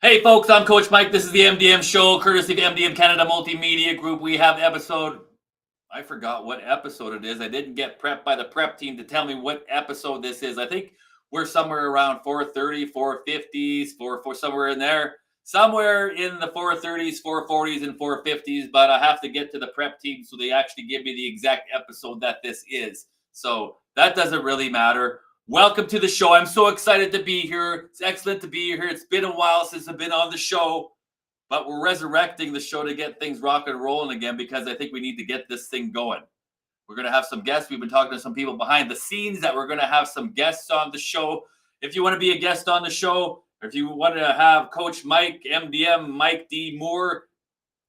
Hey folks, I'm Coach Mike. This is the MDM show, courtesy of MDM Canada Multimedia Group. We have I forgot what episode it is. I didn't get prepped by the prep team to tell me what episode this is. I think we're somewhere around 430, 450s, for somewhere in there. Somewhere in the 430s, 440s, and 450s, but I have to get to the prep team so they actually give me the exact episode that this is. So that doesn't really matter. Welcome to the show. I'm so excited to be here. It's excellent to be here. It's been a while since I've been on the show, but we're resurrecting the show to get things rock and rolling again because I think we need to get this thing going. We're going to have some guests. We've been talking to some people behind the scenes that we're going to have some guests on the show. If you want to be a guest on the show, or if you want to have Coach Mike, MDM, Mike D. Moore,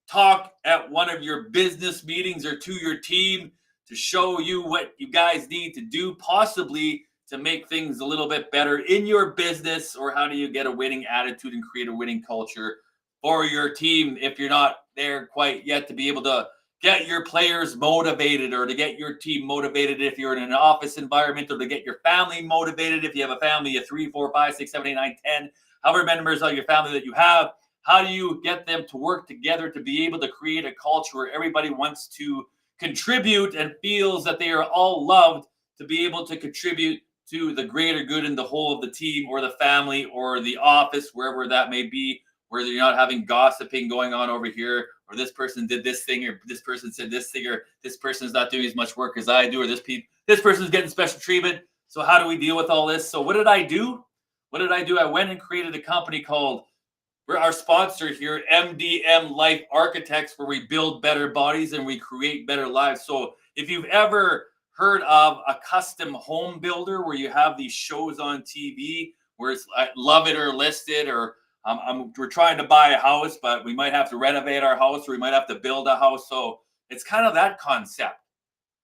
talk at one of your business meetings or to your team to show you what you guys need to do, possibly to make things a little bit better in your business, or how do you get a winning attitude and create a winning culture for your team if you're not there quite yet, to be able to get your players motivated, or to get your team motivated if you're in an office environment, or to get your family motivated if you have a family of 3, 4, 5, 6, 7, 8, 9, 10, however many members of your family that you have. How do you get them to work together to be able to create a culture where everybody wants to contribute and feels that they are all loved to be able to contribute to the greater good in the whole of the team or the family or the office, wherever that may be, where you're not having gossiping going on over here, or this person did this thing, or this person said this thing, or this person's not doing as much work as I do, or this person's getting special treatment. So how do we deal with all this? So what did I do? I went and created a company called, we're our sponsor here, MDM Life Architects, where we build better bodies and we create better lives. So if you've ever heard of a custom home builder, where you have these shows on TV where it's Love It or Listed, or we're trying to buy a house, but we might have to renovate our house, or we might have to build a house. So it's kind of that concept,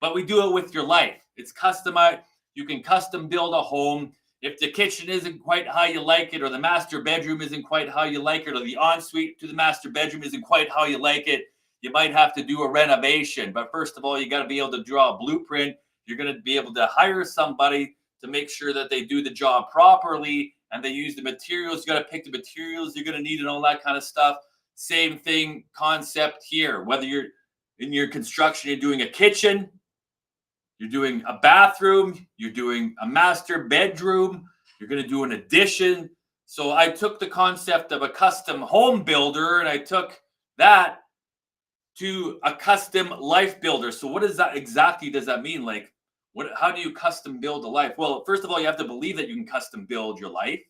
but we do it with your life. It's customized. You can custom build a home. If the kitchen isn't quite how you like it, or the master bedroom isn't quite how you like it, or the ensuite to the master bedroom isn't quite how you like it, you might have to do a renovation. But first of all, you got to be able to draw a blueprint. You're going to be able to hire somebody to make sure that they do the job properly and they use the materials. You got to pick the materials you're going to need and all that kind of stuff. Same thing concept here. Whether you're in your construction, you're doing a kitchen, you're doing a bathroom, you're doing a master bedroom, you're going to do an addition. So I took the concept of a custom home builder and I took that to a custom life builder. So what does that mean? Like, how do you custom build a life? Well, first of all, you have to believe that you can custom build your life,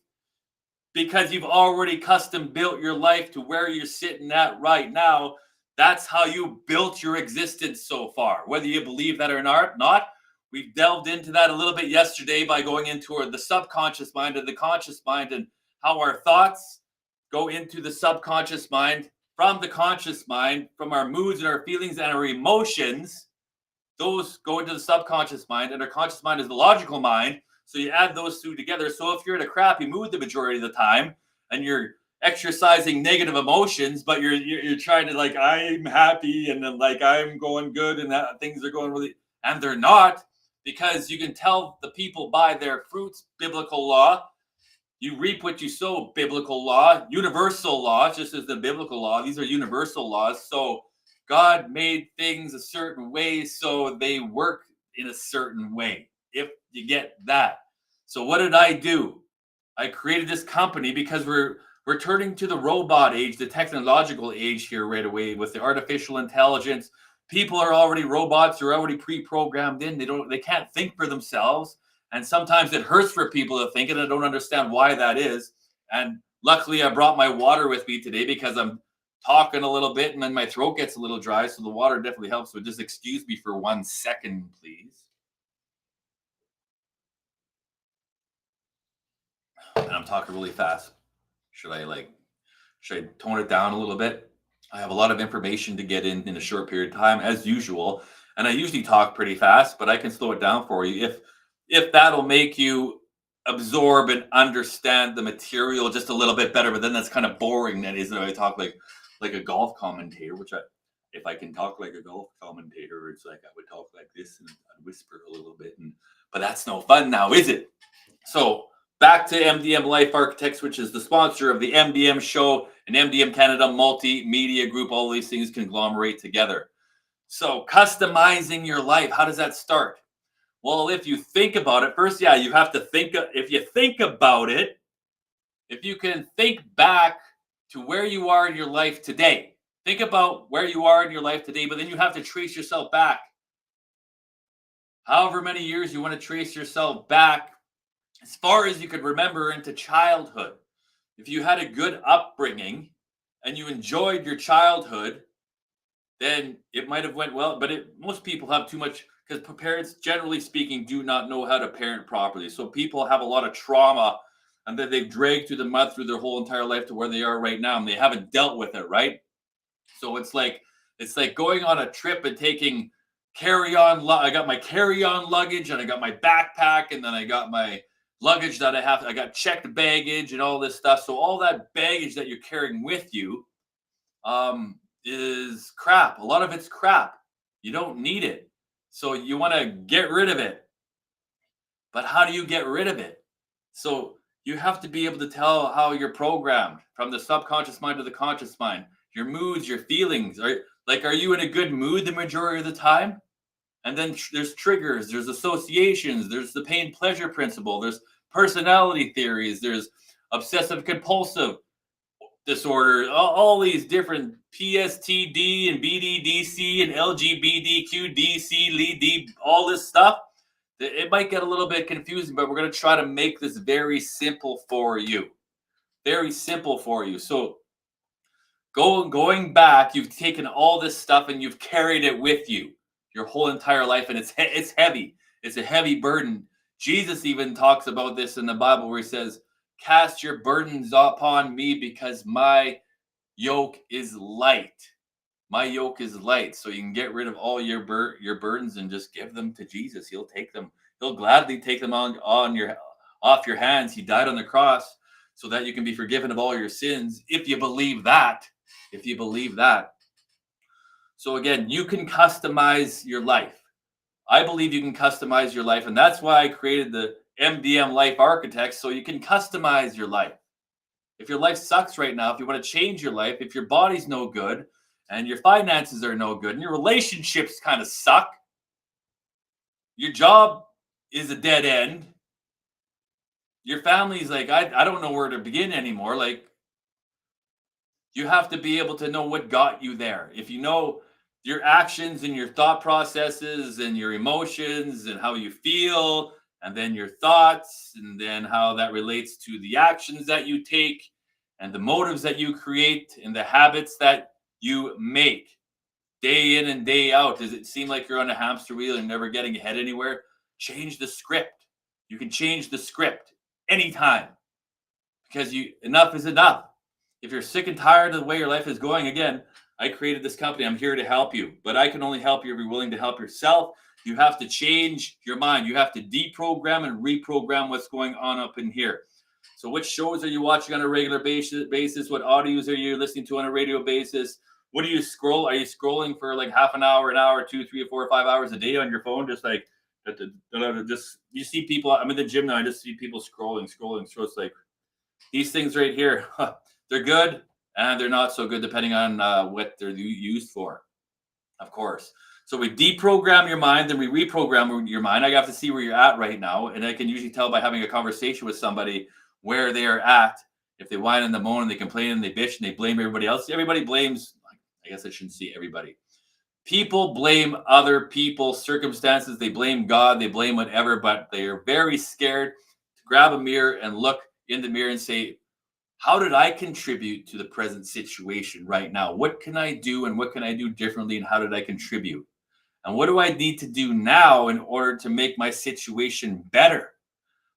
because you've already custom built your life to where you're sitting at right now. That's how you built your existence so far, whether you believe that or not. We've delved into that a little bit yesterday by going into the subconscious mind and the conscious mind, and how our thoughts go into the subconscious mind, from the conscious mind, from our moods and our feelings and our emotions. Those go into the subconscious mind, and our conscious mind is the logical mind. So you add those two together. So if you're in a crappy mood the majority of the time, and you're exercising negative emotions, but you're trying to, like, I'm happy and then, like, I'm going good and that things are going really, and they're not, because you can tell the people by their fruits, biblical law. You reap what you sow, biblical law, universal law, just as the biblical law. These are universal laws. So God made things a certain way, so they work in a certain way, if you get that. So what did I do? I created this company because we're turning to the robot age, the technological age here right away with the artificial intelligence. People are already robots, are already pre-programmed in. They can't think for themselves. And sometimes it hurts for people to think, and I don't understand why that is. And luckily I brought my water with me today, because I'm talking a little bit and then my throat gets a little dry. So the water definitely helps. So just excuse me for 1 second, please. And I'm talking really fast. Should I tone it down a little bit? I have a lot of information to get in a short period of time, as usual. And I usually talk pretty fast, but I can slow it down for you if that'll make you absorb and understand the material just a little bit better. But then that's kind of boring. That is, I talk like a golf commentator, if I can talk like a golf commentator, it's like I would talk like this and I'd whisper a little bit. But that's no fun now, is it? So back to MDM Life Architects, which is the sponsor of the MDM show and MDM Canada Multimedia Group. All these things conglomerate together. So customizing your life, how does that start? Well, if you think about it, first, you have to think. If you think about it, if you can think back to where you are in your life today, think about where you are in your life today, but then you have to trace yourself back. However many years you want to trace yourself back, as far as you could remember into childhood. If you had a good upbringing and you enjoyed your childhood, then it might have went well. But most people have too much, because parents, generally speaking, do not know how to parent properly. So people have a lot of trauma and that they've dragged through the mud through their whole entire life to where they are right now, and they haven't dealt with it, right? So it's like going on a trip and taking carry-on. I got my carry-on luggage, and I got my backpack, and then I got my luggage that I got checked baggage and all this stuff. So all that baggage that you're carrying with you is crap. A lot of it's crap. You don't need it. So you want to get rid of it. But how do you get rid of it? So you have to be able to tell how you're programmed from the subconscious mind to the conscious mind, your moods, your feelings. Are you in a good mood the majority of the time? And then there's triggers, there's associations, there's the pain pleasure principle, there's personality theories, there's obsessive compulsive disorder, all these different PSTD and BDDC and LGBTQ, DC, LED, all this stuff. It might get a little bit confusing, but we're going to try to make this very simple for you. Very simple for you. So going back, you've taken all this stuff and you've carried it with you your whole entire life, and it's heavy. It's a heavy burden. Jesus even talks about this in the Bible where he says, cast your burdens upon me because my yoke is light. My yoke is light. So you can get rid of all your burdens and just give them to Jesus. He'll take them. He'll gladly take them off your hands. He died on the cross so that you can be forgiven of all your sins. If you believe that. So again, you can customize your life. I believe you can customize your life. And that's why I created the MDM Life Architects, so you can customize your life. If your life sucks right now, if you want to change your life, if your body's no good and your finances are no good and your relationships kind of suck, your job is a dead end, your family's like, I don't know where to begin anymore. Like, you have to be able to know what got you there. If you know your actions and your thought processes and your emotions and how you feel, and then your thoughts, and then how that relates to the actions that you take and the motives that you create and the habits that you make day in and day out. Does it seem like you're on a hamster wheel and never getting ahead anywhere? Change the script. You can change the script anytime, because enough is enough. If you're sick and tired of the way your life is going, again, I created this company. I'm here to help you, but I can only help you if you're willing to help yourself. You have to change your mind. You have to deprogram and reprogram what's going on up in here. So which shows are you watching on a regular basis? What audios are you listening to on a radio basis? What do you scroll? Are you scrolling for like half an hour, 2, 3, 4, 5 hours a day on your phone? Just like, you see people, I'm in the gym now, I just see people scrolling. So it's like, these things right here, they're good and they're not so good depending on what they're used for, of course. So we deprogram your mind, then we reprogram your mind. I have to see where you're at right now, and I can usually tell by having a conversation with somebody where they are at. If they whine and they moan and they complain and they bitch and they blame everybody else. Everybody blames, I guess I shouldn't say everybody. People blame other people, circumstances. They blame God, they blame whatever, but they are very scared to grab a mirror and look in the mirror and say, how did I contribute to the present situation right now? What can I do and what can I do differently, and how did I contribute? And what do I need to do now in order to make my situation better?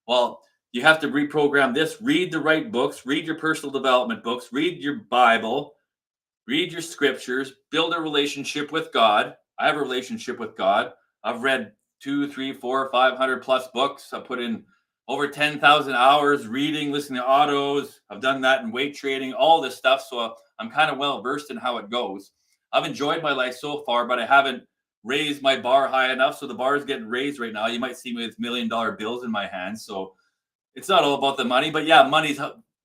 Well, you have to reprogram this. Read the right books. Read your personal development books. Read your Bible. Read your scriptures. Build a relationship with God. I have a relationship with God. I've read 200, 300, 400, 500 plus books. I put in over 10,000 hours reading, listening to autos. I've done that in weight training, all this stuff. So I'm kind of well versed in how it goes. I've enjoyed my life so far, but I haven't raised my bar high enough. So the bar is getting raised right now. You might see me with $1 million bills in my hands. So it's not all about the money, but yeah, money's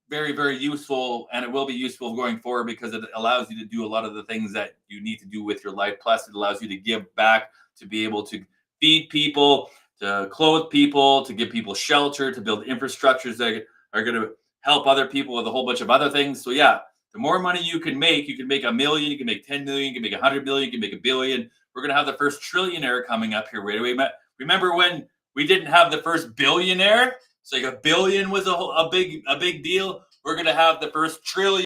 very, very useful, and it will be useful going forward because it allows you to do a lot of the things that you need to do with your life. Plus, it allows you to give back, to be able to feed people, to clothe people, to give people shelter, to build infrastructures that are going to help other people with a whole bunch of other things. So yeah, the more money you can make a million, you can make 10 million, you can make 100 million, you can make a billion. We're going to have the first trillionaire coming up here right away. Remember when we didn't have the first billionaire? So like a billion was a big deal. We're going to have the first trillionaire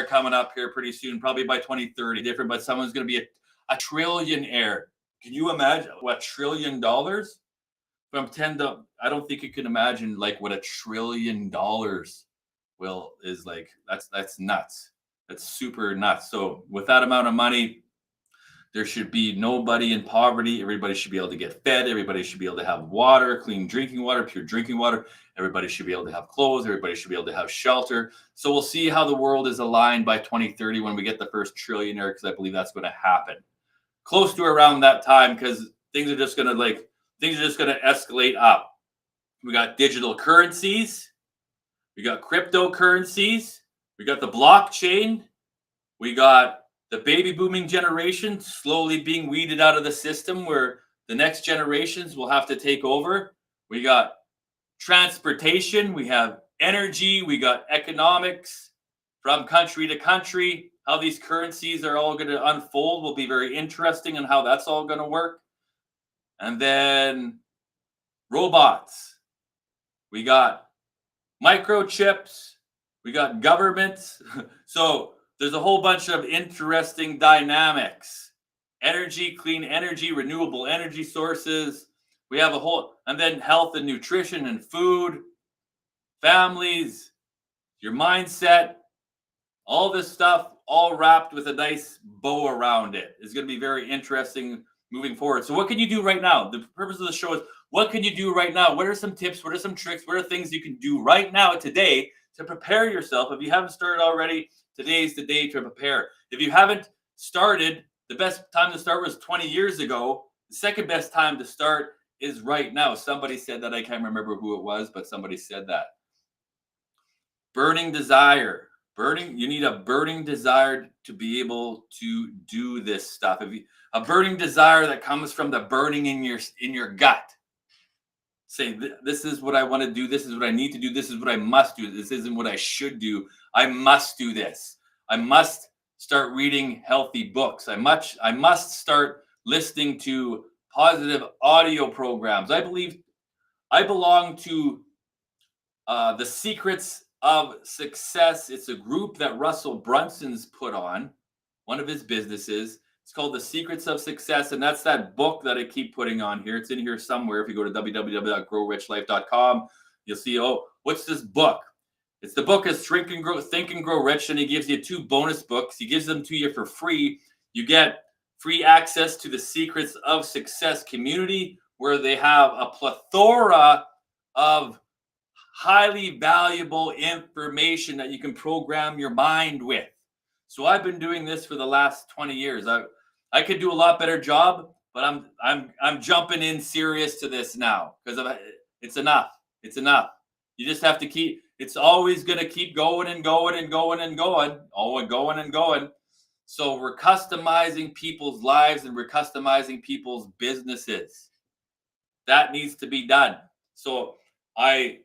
coming up here pretty soon, probably by 2030. Different, but someone's going to be a trillionaire. Can you imagine what $1 trillion? From 10 to, I don't think you can imagine like what $1 trillion is like. That's nuts. That's super nuts. So with that amount of money, there should be nobody in poverty. Everybody should be able to get fed. Everybody should be able to have water, clean drinking water, pure drinking water. Everybody should be able to have clothes. Everybody should be able to have shelter. So we'll see how the world is aligned by 2030 when we get the first trillionaire, because I believe that's going to happen close to around that time, because things are just going to escalate up. We got digital currencies. We got cryptocurrencies. We got the blockchain. We got the baby booming generation slowly being weeded out of the system, where the next generations will have to take over. We got transportation. We have energy. We got economics from country to country. How these currencies are all going to unfold will be very interesting, and how that's all going to work. And then robots. We got microchips. We got governments. So there's a whole bunch of interesting dynamics. Energy, clean energy, renewable energy sources. We have and then health and nutrition and food, families, your mindset, all this stuff, all wrapped with a nice bow around it. It's going to be very interesting moving forward. So what can you do right now? The purpose of the show is, what can you do right now? What are some tips? What are some tricks? What are things you can do right now today to prepare yourself? If you haven't started already, today's the day to prepare. If you haven't started, the best time to start was 20 years ago. The second best time to start is right now. Somebody said that. I can't remember who it was, but somebody said that. Burning desire. You need a burning desire to be able to do this stuff. A burning desire that comes from the burning in your gut. Say, this is what I want to do. This is what I need to do. This is what I must do. This isn't what I should do. I must do this. I must start reading healthy books. I must start listening to positive audio programs. I belong to The Secrets of Success. It's a group that Russell Brunson's put on, one of his businesses. It's called The Secrets of Success, and that's that book that I keep putting on here. It's in here somewhere. If you go to www.growrichlife.com, you'll see, what's this book? The book is Think and Grow Rich, and he gives you 2 bonus books. He gives them to you for free. You get free access to the Secrets of Success community, where they have a plethora of highly valuable information that you can program your mind with. So I've been doing this for the last 20 years. I could do a lot better job, but I'm jumping in serious to this now, because it's enough. It's enough. You just have to keep. It's always going to keep going and going and going and going. Going and going. So we're customizing people's lives, and we're customizing people's businesses. That needs to be done. So I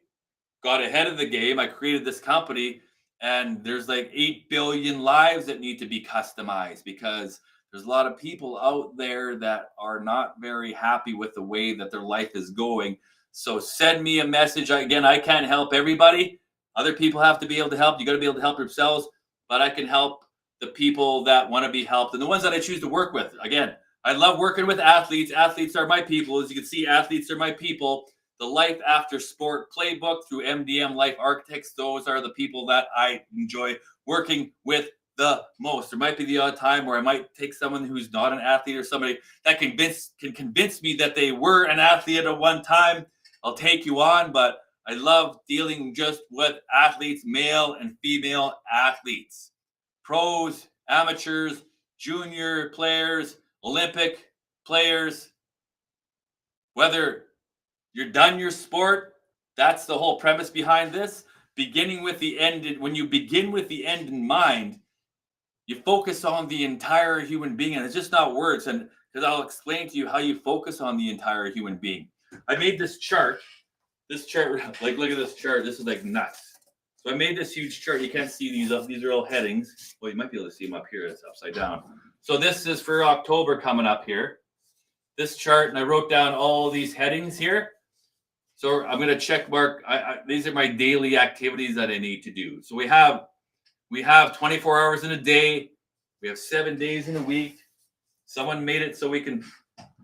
got ahead of the game. I created this company, and there's like 8 billion lives that need to be customized, because there's a lot of people out there that are not very happy with the way that their life is going. So send me a message. Again, I can't help everybody. Other people have to be able to help. You got to be able to help yourselves, but I can help the people that want to be helped, and the ones that I choose to work with. Again, I love working with athletes. Athletes are my people. As you can see, athletes are my people. The Life After Sport Playbook through MDM Life Architects, those are the people that I enjoy working with the most. There might be the odd time where I might take someone who's not an athlete, or somebody that can convince me that they were an athlete at one time. I'll take you on, but I love dealing just with athletes, male and female athletes, pros, amateurs, junior players, Olympic players, whether You're done your sport. That's the whole premise behind this. Beginning with the end, when you begin with the end in mind, you focus on the entire human being, and it's just not words. And because I'll explain to you how you focus on the entire human being. I made this chart. This chart, like, look at this chart. This is like nuts. So I made this huge chart. You can't see these up. These are all headings. Well, you might be able to see them up here. It's upside down. So this is for October coming up here. This chart, and I wrote down all these headings here. So I'm going to check mark. These are my daily activities that I need to do. So we have 24 hours in a day. We have 7 days in a week. Someone made it so we can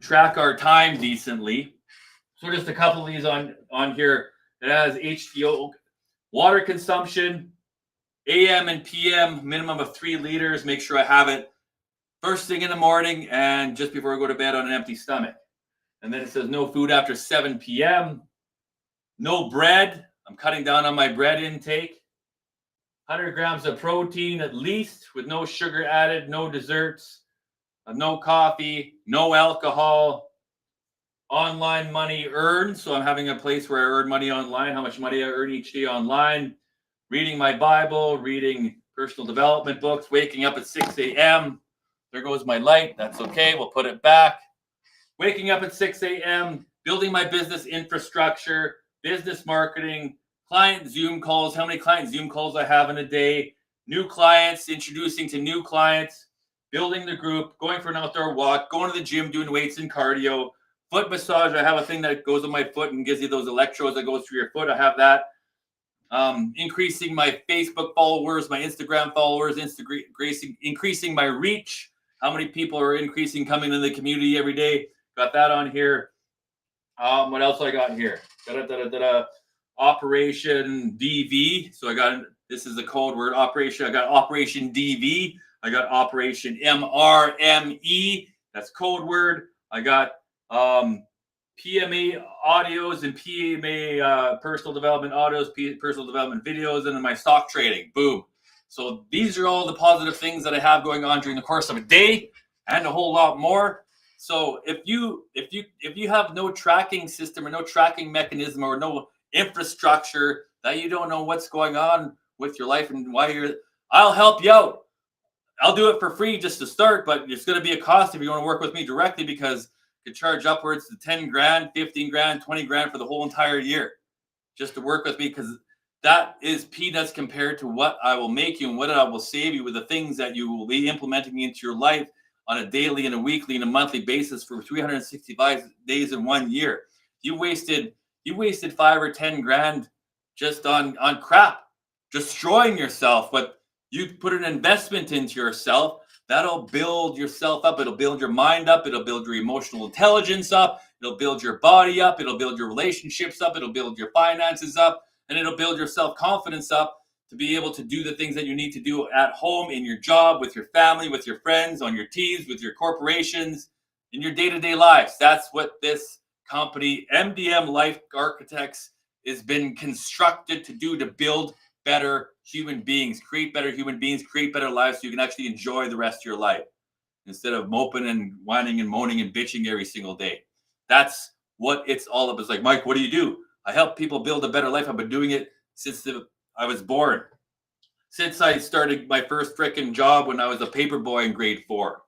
track our time decently. So just a couple of these on here. It has HTO, water consumption, AM and PM, minimum of 3 liters. Make sure I have it first thing in the morning and just before I go to bed on an empty stomach. And then it says no food after 7 p.m. No bread. I'm cutting down on my bread intake. 100 grams of protein at least, with no sugar added, no desserts, no coffee, no alcohol. Online money earned. So I'm having a place where I earn money online, how much money I earn each day online. Reading my Bible, reading personal development books, waking up at 6 a.m. There goes my light. That's okay. We'll put it back. Waking up at 6 a.m., building my business infrastructure, business marketing, client Zoom calls, how many client Zoom calls I have in a day, new clients, introducing to new clients, building the group, going for an outdoor walk, going to the gym, doing weights and cardio, foot massage. I have a thing that goes on my foot and gives you those electrodes that goes through your foot. I have that. Increasing my Facebook followers, my Instagram followers, increasing my reach. How many people are increasing coming into the community every day? Got that on here. What else I got here? Operation DV. So I got, this is the code word, operation. I got Operation DV. I got Operation MRME. That's code word. I got PMA audios and PMA personal development audios, personal development videos, and then my stock trading. Boom. So these are all the positive things that I have going on during the course of a day, and a whole lot more. So if you have no tracking system or no tracking mechanism or no infrastructure, that you don't know what's going on with your life and why I'll help you out. I'll do it for free just to start, but it's going to be a cost if you want to work with me directly, because you could charge upwards to 10 grand, 15 grand, 20 grand for the whole entire year just to work with me, because that is peanuts compared to what I will make you and what I will save you with the things that you will be implementing into your life on a daily and a weekly and a monthly basis for 365 days in 1 year. You wasted 5 or 10 grand just on crap, destroying yourself. But you put an investment into yourself, that'll build yourself up. It'll build your mind up. It'll build your emotional intelligence up. It'll build your body up. It'll build your relationships up. It'll build your finances up. And it'll build your self-confidence up to be able to do the things that you need to do at home, in your job, with your family, with your friends, on your teams, with your corporations, in your day-to-day lives. That's what this company, MDM Life Architects, has been constructed to do, to build better human beings, create better human beings, create better lives, so you can actually enjoy the rest of your life instead of moping and whining and moaning and bitching every single day. That's what it's all about. It's like, Mike, what do you do? I help people build a better life. I've been doing it since I was born. Since I started my first frickin' job when I was a paper boy in grade 4.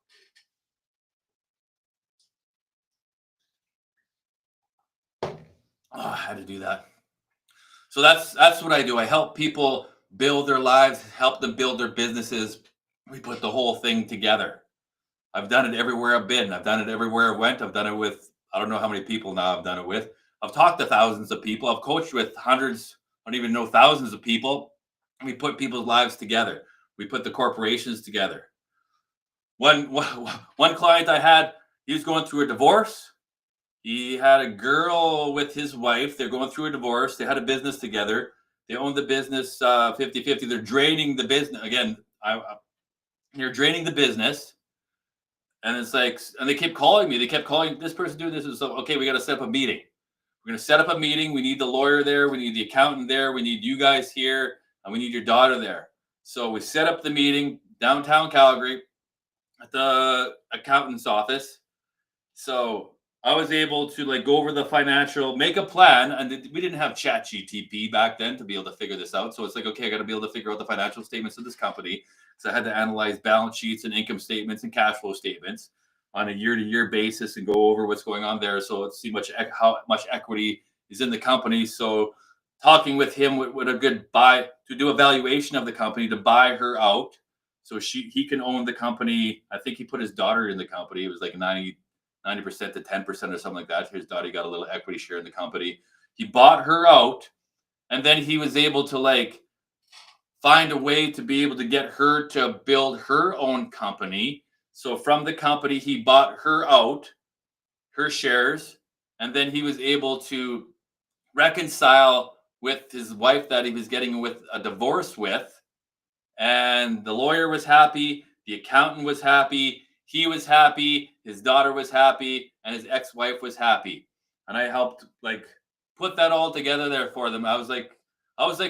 Oh, I had to do that. So that's what I do. I help people build their lives, help them build their businesses. We put the whole thing together. I've done it everywhere I've been. I've done it everywhere I went. I've done it with, I don't know how many people now I've done it with. I've talked to thousands of people. I've coached with hundreds, I don't even know, thousands of people. And we put people's lives together. We put the corporations together. One client I had, he was going through a divorce. He had a girl with his wife. They're going through a divorce. They had a business together. They owned the business 50-50. They're draining the business. Again, they're draining the business. And it's like, and they kept calling me. They kept calling, this person doing this. And so, okay, we got to set up a meeting. We're going to set up a meeting. We need the lawyer there. We need the accountant there. We need you guys here. And we need your daughter there. So we set up the meeting downtown Calgary at the accountant's office. So I was able to like go over the financial, make a plan, and we didn't have Chat GTP back then to be able to figure this out. So it's like, okay, I got to be able to figure out the financial statements of this company. So I had to analyze balance sheets and income statements and cash flow statements on a year-to-year basis and go over what's going on there. So let's see how much equity is in the company. So talking with him with a good buy to do a valuation of the company to buy her out. So he can own the company. I think he put his daughter in the company. It was like 90% to 10% or something like that. His daughter got a little equity share in the company. He bought her out, and then he was able to like find a way to be able to get her to build her own company. So from the company, he bought her out, her shares, and then he was able to reconcile with his wife that he was getting with a divorce with, and the lawyer was happy, the accountant was happy, he was happy, his daughter was happy, and his ex-wife was happy. And I helped like put that all together there for them. I was like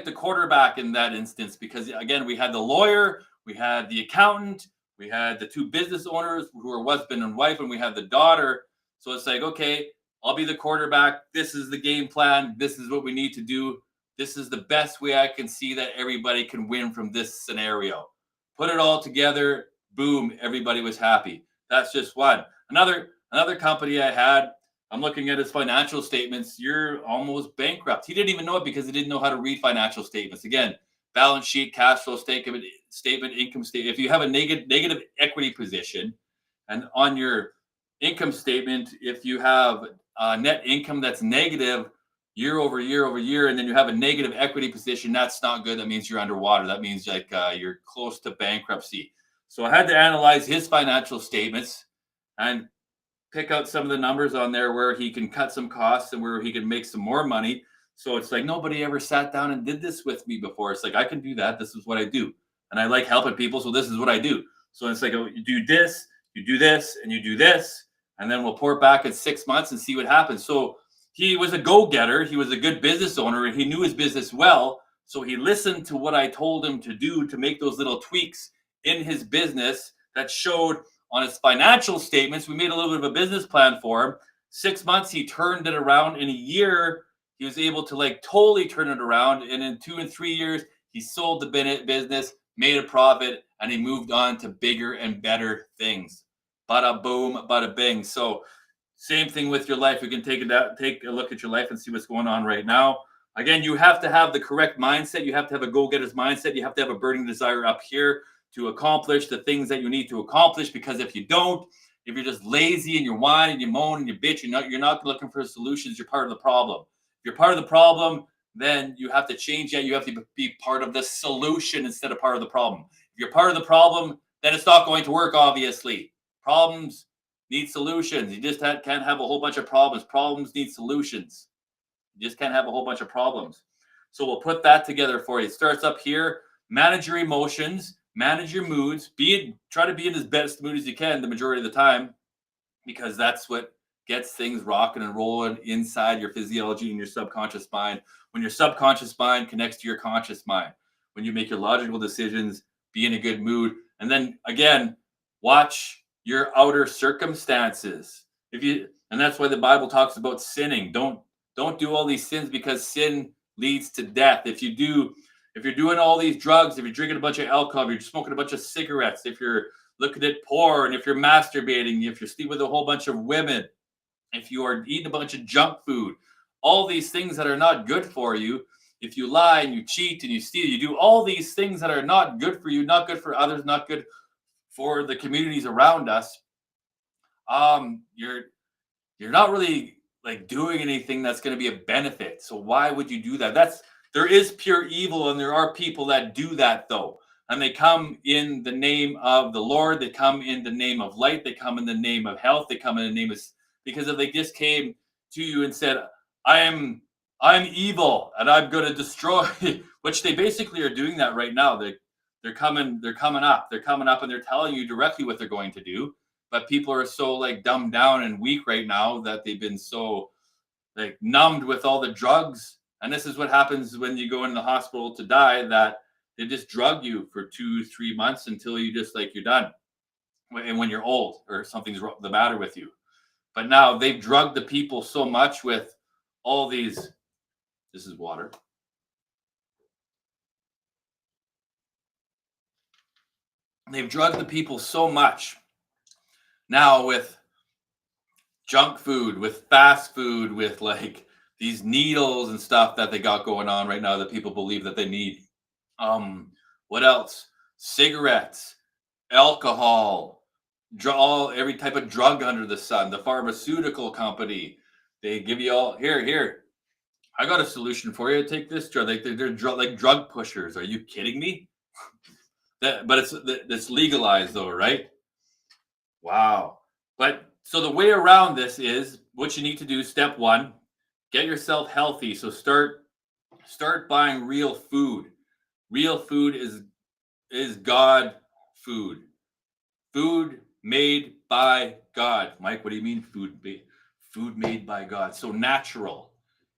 the quarterback in that instance because again, we had the lawyer, we had the accountant, we had the two business owners who were husband and wife, and we had the daughter. So it's like, okay, I'll be the quarterback. This is the game plan. This is what we need to do. This is the best way I can see that everybody can win from this scenario. Put it all together, boom, everybody was happy. That's just one. Another company I had, I'm looking at his financial statements. You're almost bankrupt. He didn't even know it because he didn't know how to read financial statements. Again, balance sheet, cash flow statement, income statement. If you have a negative equity position, and on your income statement, if you have net income that's negative year over year over year, and then you have a negative equity position, that's not good. That means you're underwater. That means like you're close to bankruptcy. So I had to analyze his financial statements and pick out some of the numbers on there where he can cut some costs and where he can make some more money. So it's like nobody ever sat down and did this with me before. It's like I can do that. This is what I do, and I like helping people. So this is what I do. So it's like, oh, you do this, you do this, and you do this, and then we'll report back in 6 months and see what happens. So he was a go-getter. He was a good business owner, and he knew his business well. So he listened to what I told him to do to make those little tweaks in his business that showed on his financial statements. We made a little bit of a business plan for him. 6 months, he turned it around. In a year, he was able to like totally turn it around. And in 2 and 3 years, he sold the business, made a profit, and he moved on to bigger and better things. Bada boom, bada bing. So same thing with your life. We can take a look at your life and see what's going on right now. Again, you have to have the correct mindset. You have to have a go-getter's mindset. You have to have a burning desire up here to accomplish the things that you need to accomplish. Because if you don't, if you're just lazy and you're whining and you moan and you bitch, you're not looking for solutions. You're part of the problem. If you're part of the problem, then you have to change that. You have to be part of the solution instead of part of the problem. If you're part of the problem, then it's not going to work, obviously. Problems need solutions. You just can't have a whole bunch of problems. Problems need solutions. You just can't have a whole bunch of problems. So we'll put that together for you. It starts up here. Manage your emotions, manage your moods, try to be in as best mood as you can the majority of the time, because that's what gets things rocking and rolling inside your physiology and your subconscious mind. When your subconscious mind connects to your conscious mind, when you make your logical decisions, be in a good mood. And then again, watch your outer circumstances. And that's why the Bible talks about sinning. Don't do all these sins, because sin leads to death. If you're doing all these drugs, if you're drinking a bunch of alcohol, if you're smoking a bunch of cigarettes, if you're looking at porn, if you're masturbating, if you're sleeping with a whole bunch of women, if you are eating a bunch of junk food, all these things that are not good for you, if you lie and you cheat and you steal, you do all these things that are not good for you, not good for others, not good for the communities around us, you're not really like doing anything that's going to be a benefit. So why would you do that? There is pure evil, and there are people that do that though. And they come in the name of the Lord. They come in the name of light. They come in the name of health. They come in the name of, because if they just came to you and said, I'm evil and I'm going to destroy, which they basically are doing that right now. They're coming up and they're telling you directly what they're going to do. But people are so like dumbed down and weak right now that they've been so like numbed with all the drugs. And this is what happens when you go in the hospital to die, that they just drug you for 2-3 months until you just like, you're done. And when you're old or something's the matter with you. But now they've drugged the people so much with all these. This is water. They've drugged the people so much now with junk food, with fast food, with like these needles and stuff that they got going on right now that people believe that they need. What else? Cigarettes, alcohol, every type of drug under the sun. The pharmaceutical company, they give you all here. I got a solution for you. Take this drug. Like they're like drug pushers. Are you kidding me? But it's legalized though, right? Wow. But so the way around this is what you need to do. Step one, get yourself healthy. So start buying real food. Real food is God food. Food made by God. Mike, what do you mean food made by God? So natural.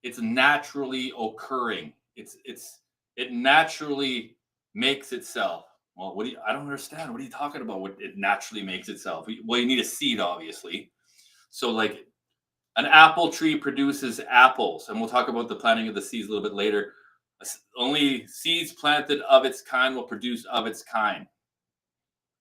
It's naturally occurring. It naturally makes itself. Well, I don't understand. What are you talking about? What it naturally makes itself? Well, you need a seed, obviously. So like an apple tree produces apples, and we'll talk about the planting of the seeds a little bit later. Only seeds planted of its kind will produce of its kind.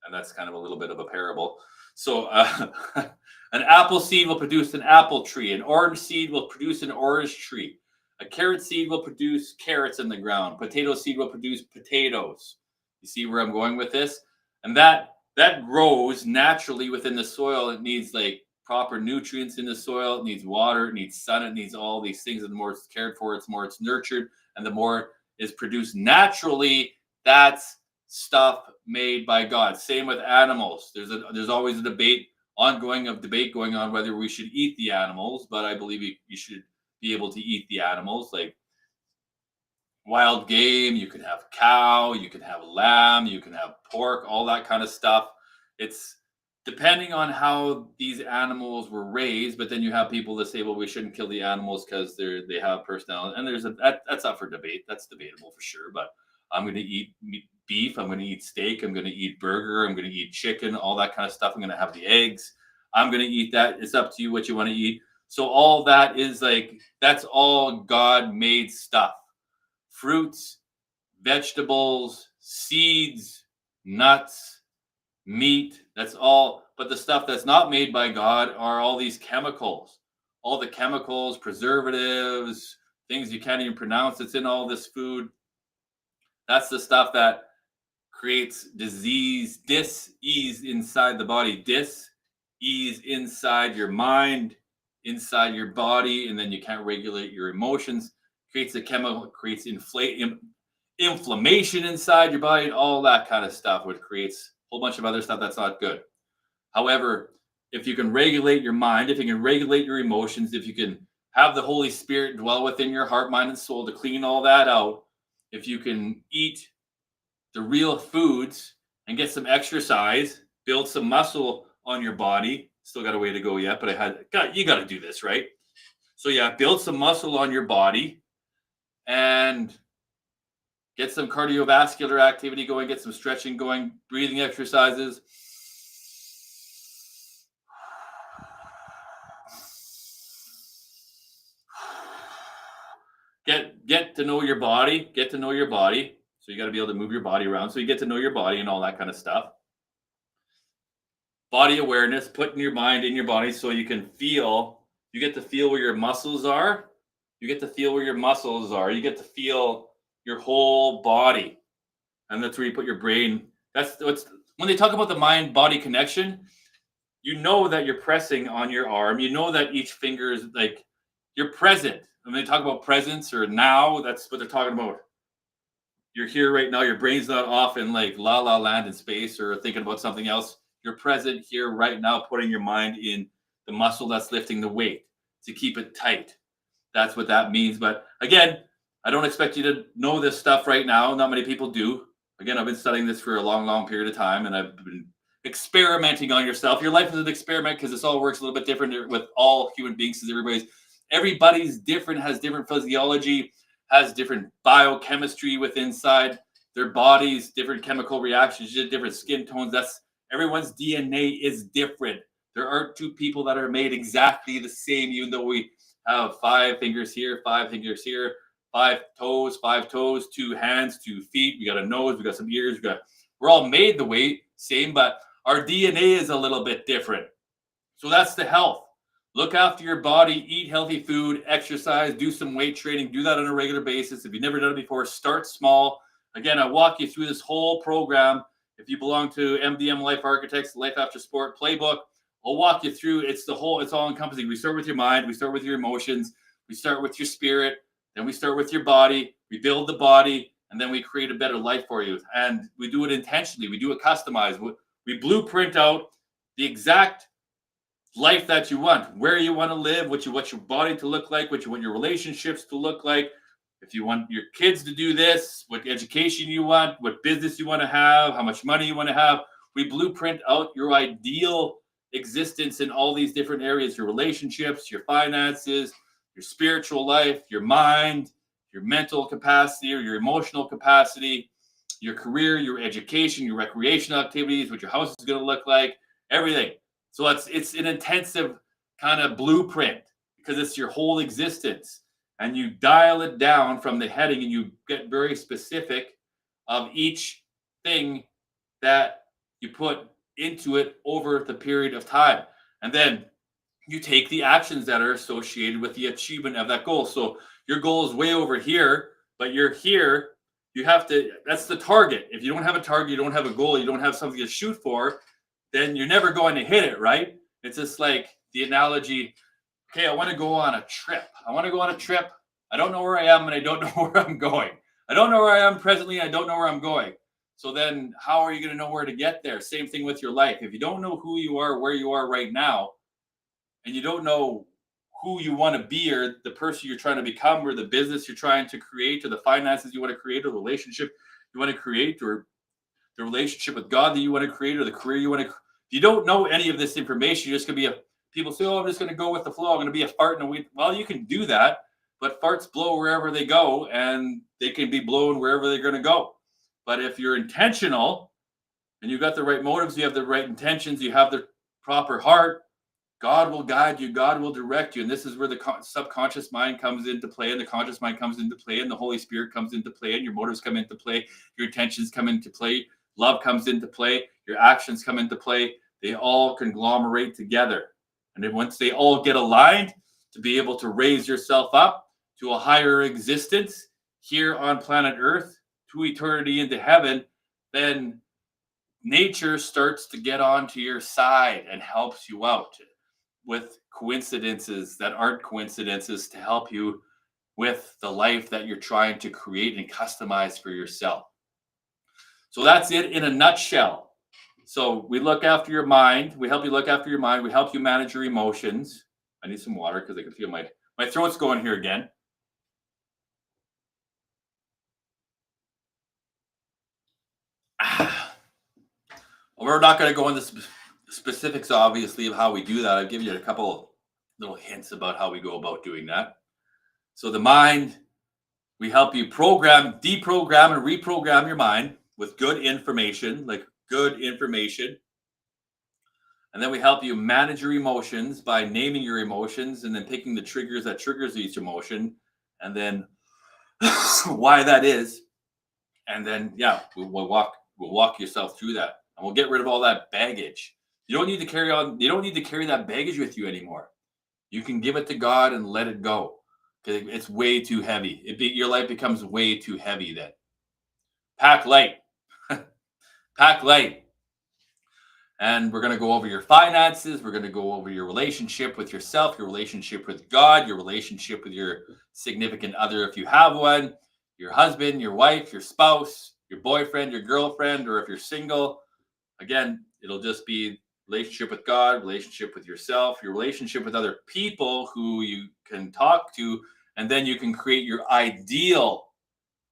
And that's kind of a little bit of a parable. So an apple seed will produce an apple tree. An orange seed will produce an orange tree. A carrot seed will produce carrots in the ground. Potato seed will produce potatoes. You see where I'm going with this? And that grows naturally within the soil. It needs like proper nutrients in the soil. It needs water. It needs sun. It needs all these things. And the more it's cared for, the more it's nurtured. And the more is produced naturally. That's stuff made by God. Same with animals. There's always a ongoing debate going on whether we should eat the animals, but I believe you should be able to eat the animals. Like wild game, you can have cow, you can have lamb, you can have pork, all that kind of stuff. It's depending on how these animals were raised, but then you have people that say, well, we shouldn't kill the animals because they have personality, and that's up for debate. That's debatable for sure. But I'm going to eat beef. I'm going to eat steak. I'm going to eat burger. I'm going to eat chicken. All that kind of stuff. I'm going to have the eggs. I'm going to eat that. It's up to you what you want to eat. So all that is like that's all God-made stuff. Fruits, vegetables, seeds, nuts, meat, that's all. But the stuff that's not made by God are all these chemicals, all the chemicals, preservatives, things you can't even pronounce that's in all this food. That's the stuff that creates disease, dis-ease inside the body, dis-ease inside your mind, inside your body, and then you can't regulate your emotions. Creates a chemical, creates inflammation inside your body, and all that kind of stuff, which creates a whole bunch of other stuff that's not good. However, if you can regulate your mind, if you can regulate your emotions, if you can have the Holy Spirit dwell within your heart, mind, and soul to clean all that out, if you can eat the real foods and get some exercise, build some muscle on your body. Still got a way to go yet, but you got to do this, right? So yeah, build some muscle on your body and get some cardiovascular activity going, get some stretching going, breathing exercises. Get to know your body, So you got to be able to move your body around. So you get to know your body and all that kind of stuff. Body awareness, putting your mind in your body so you can feel, you get to feel where your muscles are. You get to feel where your muscles are. You get to feel your whole body. And that's where you put your brain. When they talk about the mind body connection, you know that you're pressing on your arm. You know that each finger is like you're present. When they talk about presence or now, that's what they're talking about. You're here right now. Your brain's not off in like la la land in space or thinking about something else. You're present here right now, putting your mind in the muscle that's lifting the weight to keep it tight. That's what that means. But again, I don't expect you to know this stuff right now. Not many people do. Again, I've been studying this for a long, long period of time, and I've been experimenting on yourself. Your life is an experiment because this all works a little bit different with all human beings because everybody's different, has different physiology, has different biochemistry within inside their bodies, different chemical reactions, different skin tones. Everyone's DNA is different. There aren't two people that are made exactly the same, even though we have 5 fingers here, 5 fingers here, 5 toes, 2 hands, 2 feet. We got a nose, we got some ears, we're all made the way same, but our DNA is a little bit different. So that's the health. Look after your body, eat healthy food, exercise, do some weight training, do that on a regular basis. If you've never done it before, start small. Again, I walk you through this whole program. If you belong to MDM Life Architects, Life After Sport Playbook, I'll walk you through. It's all encompassing. We start with your mind, we start with your emotions, we start with your spirit, then we start with your body, we build the body, and then we create a better life for you. And we do it intentionally, we do it customized. We blueprint out the exact life that you want, where you want to live, what you want your body to look like, what you want your relationships to look like. If you want your kids to do this, what education you want, what business you want to have, how much money you want to have. We blueprint out your ideal existence in all these different areas, your relationships, your finances, your spiritual life, your mind, your mental capacity or your emotional capacity, your career, your education, your recreational activities, what your house is going to look like, everything. So it's an intensive kind of blueprint because it's your whole existence. And you dial it down from the heading and you get very specific of each thing that you put into it over the period of time. And then you take the actions that are associated with the achievement of that goal. So your goal is way over here, but you're here. You have to, that's the target. If you don't have a target, you don't have a goal, you don't have something to shoot for, then you're never going to hit it, right? It's just like the analogy, okay, I want to go on a trip. I don't know where I am and I don't know where I'm going. I don't know where I am presently. I don't know where I'm going. So then how are you going to know where to get there? Same thing with your life. If you don't know who you are, where you are right now, and you don't know who you want to be or the person you're trying to become or the business you're trying to create or the finances you want to create or the relationship you want to create or the relationship with God that you want to create or the career you want to, if you don't know any of this information, you're just going to be people say, oh, I'm just going to go with the flow. I'm going to be a fart in a week. Well, you can do that, but farts blow wherever they go and they can be blown wherever they're going to go. But if you're intentional and you've got the right motives, you have the right intentions, you have the proper heart, God will guide you, God will direct you. And this is where the subconscious mind comes into play and the conscious mind comes into play and the Holy Spirit comes into play and your motives come into play, your intentions come into play, love comes into play, your actions come into play. They all conglomerate together. And then once they all get aligned to be able to raise yourself up to a higher existence here on planet Earth, to eternity into heaven, then nature starts to get onto your side and helps you out with coincidences that aren't coincidences to help you with the life that you're trying to create and customize for yourself. So that's it in a nutshell. So we look after your mind. We help you look after your mind. We help you manage your emotions. I need some water because I can feel my throat's going here again. We're not going to go into specifics, obviously, of how we do that. I've given you a couple little hints about how we go about doing that. So the mind, we help you program, deprogram, and reprogram your mind with good information, And then we help you manage your emotions by naming your emotions and then picking the triggers that triggers each emotion and then why that is. And then, yeah, we'll walk yourself through that. And we'll get rid of all that baggage. You don't need to carry that baggage with you anymore. You can give it to God and let it go because it's way too heavy. Your life becomes way too heavy then. Pack light. Pack light. And we're going to go over your finances. We're going to go over your relationship with yourself, your relationship with God, your relationship with your significant other if you have one, your husband, your wife, your spouse, your boyfriend, your girlfriend, or if you're single. Again, it'll just be relationship with God, relationship with yourself, your relationship with other people who you can talk to, and then you can create your ideal.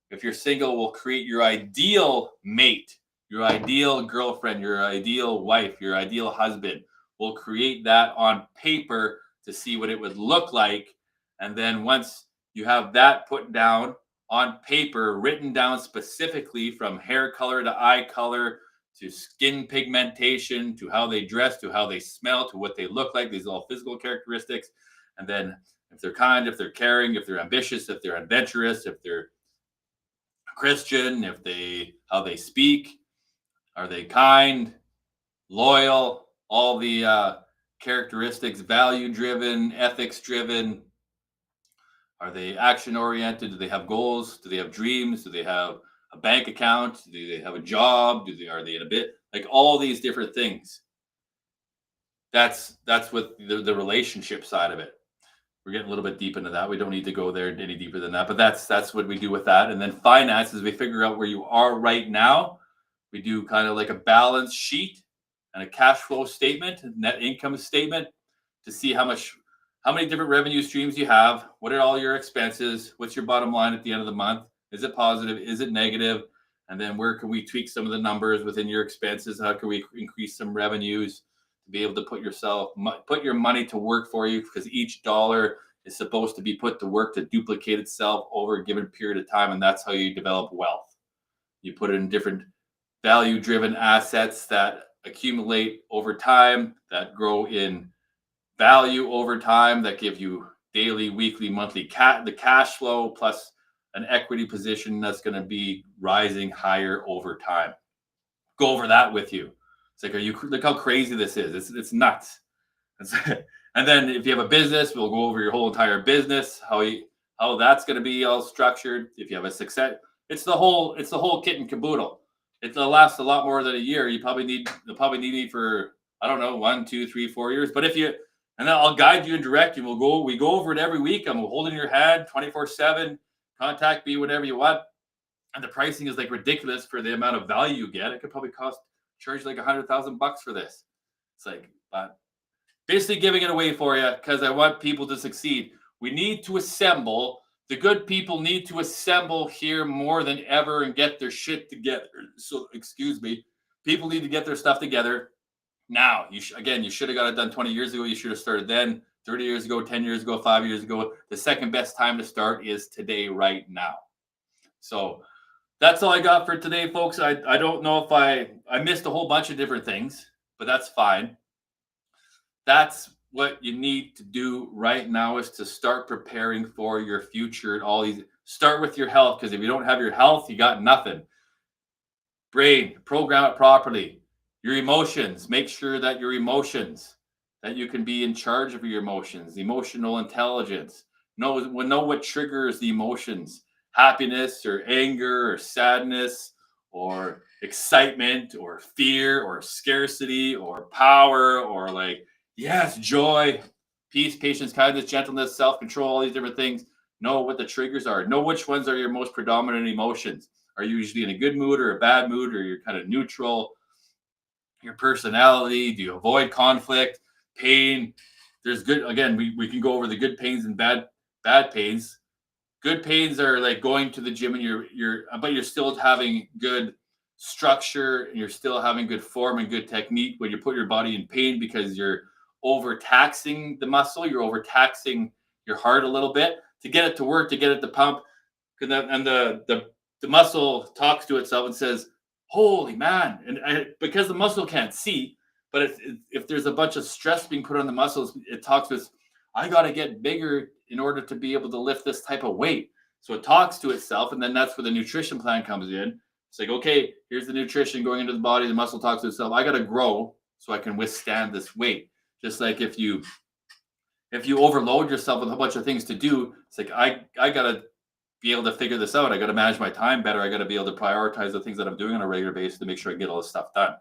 If you're single, we'll create your ideal mate, your ideal girlfriend, your ideal wife, your ideal husband. We'll create that on paper to see what it would look like. And then once you have that put down on paper, written down specifically from hair color to eye color, to skin pigmentation, to how they dress, to how they smell, to what they look like. These are all physical characteristics. And then if they're kind, if they're caring, if they're ambitious, if they're adventurous, if they're Christian, if they how they speak, are they kind, loyal, all the characteristics, value driven, ethics driven. Are they action oriented? Do they have goals? Do they have dreams? Do they have a bank account? Do they have a job? Are they in a bit like all these different things? That's what the relationship side of it. We're getting a little bit deep into that. We don't need to go there any deeper than that, but that's what we do with that. And then finances, we figure out where you are right now. We do kind of like a balance sheet and a cash flow statement, net income statement to see how many different revenue streams you have, what are all your expenses, what's your bottom line at the end of the month, is it positive, is it negative, and then where can we tweak some of the numbers within your expenses, how can we increase some revenues to be able to put your money to work for you, because each dollar is supposed to be put to work to duplicate itself over a given period of time, and that's how you develop wealth. You put it in different value driven assets that accumulate over time, that grow in value over time, that give you daily, weekly, monthly the cash flow plus an equity position that's going to be rising higher over time. Go over that with you. It's like, look how crazy this is. It's nuts. And then if you have a business, we'll go over your whole entire business, how that's going to be all structured. If you have a success, it's the whole kit and caboodle. It'll last a lot more than a year. You'll probably need me for, I don't know, 1, 2, 3, 4 years. But and then I'll guide you and direct you. We go over it every week. I'm holding your hand 24/7. Contact me whenever you want. And the pricing is like ridiculous for the amount of value you get. It could probably charge like $100,000 for this. It's like, but basically giving it away for you because I want people to succeed. We need to assemble. The good people need to assemble here more than ever and get their shit together. So, excuse me. People need to get their stuff together now. You should have got it done 20 years ago. You should have started then, 30 years ago, 10 years ago, 5 years ago. The second best time to start is today, right now. So that's all I got for today, folks. I don't know if I missed a whole bunch of different things, but that's fine. That's what you need to do right now, is to start preparing for your future and all these. Start with your health, because if you don't have your health, you got nothing. Brain, program it properly. Your emotions, make sure that your emotions, that you can be in charge of your emotions, emotional intelligence. Know what triggers the emotions, happiness or anger or sadness or excitement or fear or scarcity or power or like, yes, joy, peace, patience, kindness, gentleness, self-control, all these different things. Know what the triggers are. Know which ones are your most predominant emotions. Are you usually in a good mood or a bad mood, or you're kind of neutral? Your personality, do you avoid conflict, pain? There's good, again, we can go over the good pains and bad pains. Good pains are like going to the gym and but you're still having good structure and you're still having good form and good technique, but you put your body in pain because you're overtaxing the muscle, you're overtaxing your heart a little bit to get it to work, to get it to pump. And the muscle talks to itself and says, holy man. And because the muscle can't see, but if there's a bunch of stress being put on the muscles, it talks to us, I got to get bigger in order to be able to lift this type of weight. So it talks to itself, and then that's where the nutrition plan comes in. It's like, okay, here's the nutrition going into the body. The muscle talks to itself. I got to grow so I can withstand this weight. Just like if you overload yourself with a bunch of things to do, it's like, I got to be able to figure this out. I got to manage my time better. I got to be able to prioritize the things that I'm doing on a regular basis to make sure I get all this stuff done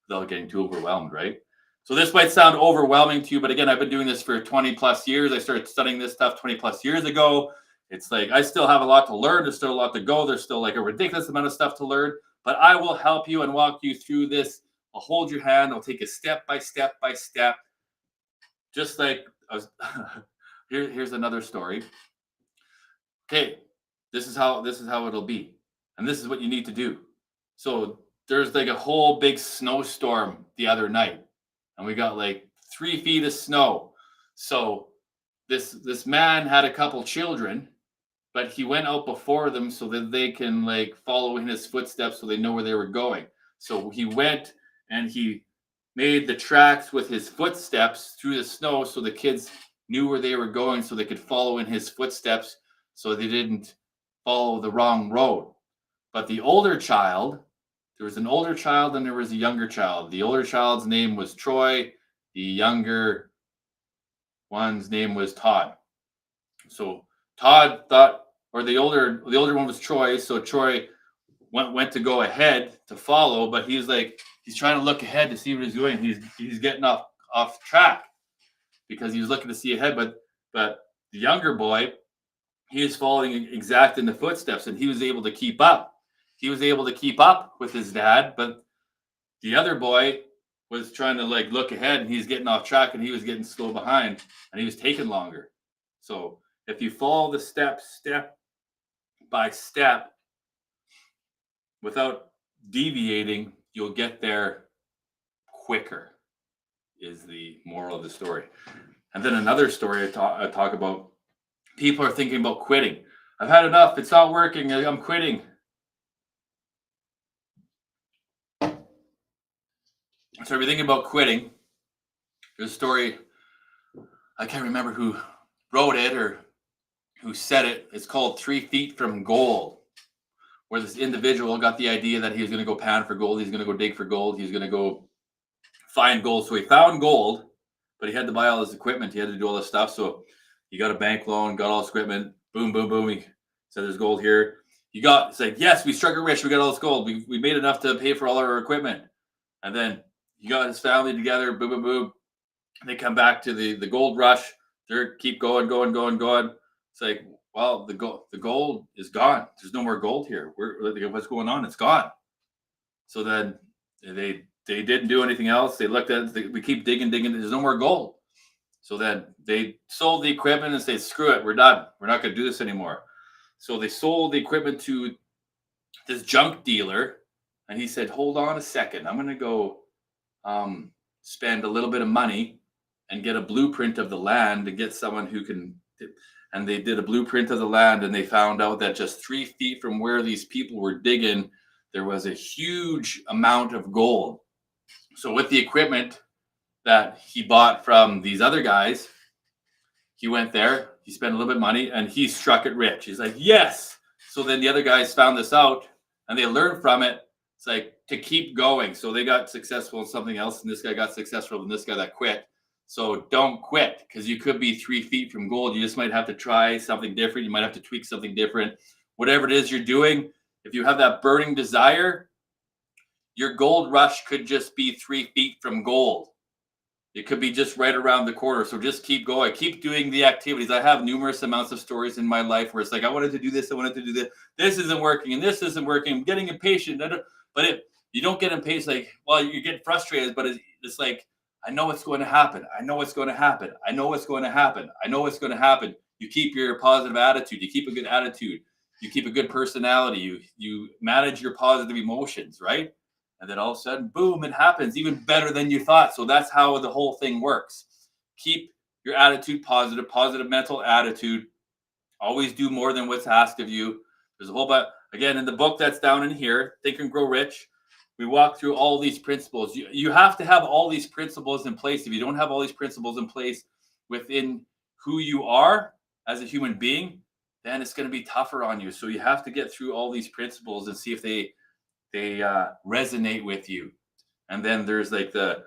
without getting too overwhelmed, right? So this might sound overwhelming to you, but again, I've been doing this for 20 plus years. I started studying this stuff 20 plus years ago. It's like, I still have a lot to learn. There's still a lot to go. There's still like a ridiculous amount of stuff to learn, but I will help you and walk you through this. I'll hold your hand. I'll take it step by step by step. Just like here's another story. Okay. This is how it'll be. And this is what you need to do. So there's like a whole big snowstorm the other night. And we got like 3 feet of snow. So this man had a couple children, but he went out before them so that they can like follow in his footsteps so they know where they were going. So he went and he made the tracks with his footsteps through the snow so the kids knew where they were going so they could follow in his footsteps so they didn't follow the wrong road. But the older child, there was an older child and there was a younger child. The older child's name was Troy. The younger one's name was Todd. So Todd thought, or the older one was Troy. So Troy went to go ahead to follow, but he's trying to look ahead to see what he's doing. He's getting off track because he was looking to see ahead. But the younger boy, he was following exact in the footsteps, and he was able to keep up. He was able to keep up with his dad, but the other boy was trying to look ahead, and he's getting off track, and he was getting slow behind, and he was taking longer. So if you follow the steps step by step without deviating, you'll get there quicker, is the moral of the story. And then another story I talk about, people are thinking about quitting. I've had enough. It's not working. I'm quitting. So if you're thinking about quitting, there's a story, I can't remember who wrote it or who said it. It's called 3 Feet from Gold, where this individual got the idea that he was going to go pan for gold. He's going to go dig for gold. He's going to go find gold. So he found gold, but he had to buy all his equipment. He had to do all this stuff. So he got a bank loan, got all his equipment. Boom, boom, boom. He said, there's gold here. It's like, yes, we struck it rich. We got all this gold. We made enough to pay for all our equipment. And then he got his family together. Boom, boom, boom. They come back to the gold rush. They keep going. It's like, well, the gold is gone. There's no more gold here. What's going on? It's gone. So then they didn't do anything else. They looked at it. We keep digging. There's no more gold. So then they sold the equipment and said, screw it. We're done. We're not going to do this anymore. So they sold the equipment to this junk dealer. And he said, hold on a second. I'm going to go spend a little bit of money and get a blueprint of the land and get someone who can. And they did a blueprint of the land, and they found out that just 3 feet from where these people were digging, there was a huge amount of gold. So with the equipment that he bought from these other guys, he went there, he spent a little bit of money, and he struck it rich. He's like, yes. So then the other guys found this out, and they learned from it. It's like to keep going. So they got successful in something else, and this guy got successful in this guy that quit. So don't quit, because you could be 3 feet from gold. You just might have to try something different. You might have to tweak something different. Whatever it is you're doing, if you have that burning desire, your gold rush could just be 3 feet from gold. It could be just right around the corner. So just keep going. Keep doing the activities. I have numerous amounts of stories in my life where it's like, I wanted to do this. I wanted to do this. This isn't working, and this isn't working. I'm getting impatient. But you don't get impatient. You get frustrated, but it's like, I know what's going to happen. I know what's going to happen. I know what's going to happen. I know what's going to happen. You keep your positive attitude. You keep a good attitude. You keep a good personality. You manage your positive emotions, right? And then all of a sudden, boom, it happens even better than you thought. So that's how the whole thing works. Keep your attitude positive mental attitude. Always do more than what's asked of you. There's a whole bunch, again, in the book that's down in here, Think and Grow Rich, we walk through all these principles. You have to have all these principles in place. If you don't have all these principles in place within who you are as a human being, then it's going to be tougher on you. So you have to get through all these principles and see if they resonate with you. And then there's the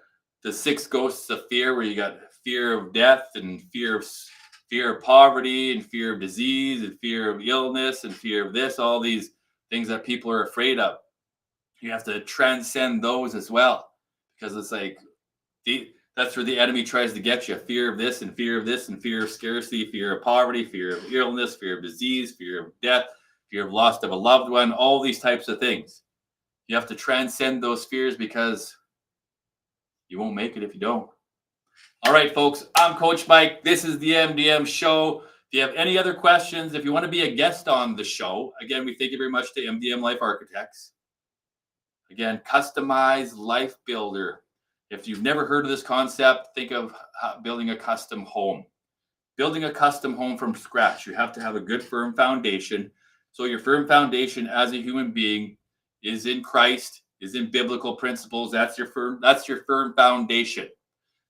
6 ghosts of fear, where you got fear of death and fear of poverty and fear of disease and fear of illness and fear of this, all these things that people are afraid of. You have to transcend those as well, because it's like that's where the enemy tries to get you. Fear of this and fear of this and fear of scarcity, fear of poverty, fear of illness, fear of disease, fear of death, fear of loss of a loved one, all these types of things. You have to transcend those fears, because you won't make it if you don't. All right, folks, I'm Coach Mike. This is the MDM Show. If you have any other questions, if you want to be a guest on the show, again, we thank you very much to MDM Life Architects. Again, Customized Life Builder. If you've never heard of this concept, think of building a custom home. Building a custom home from scratch, you have to have a good firm foundation. So your firm foundation as a human being is in Christ, is in biblical principles. That's your firm foundation.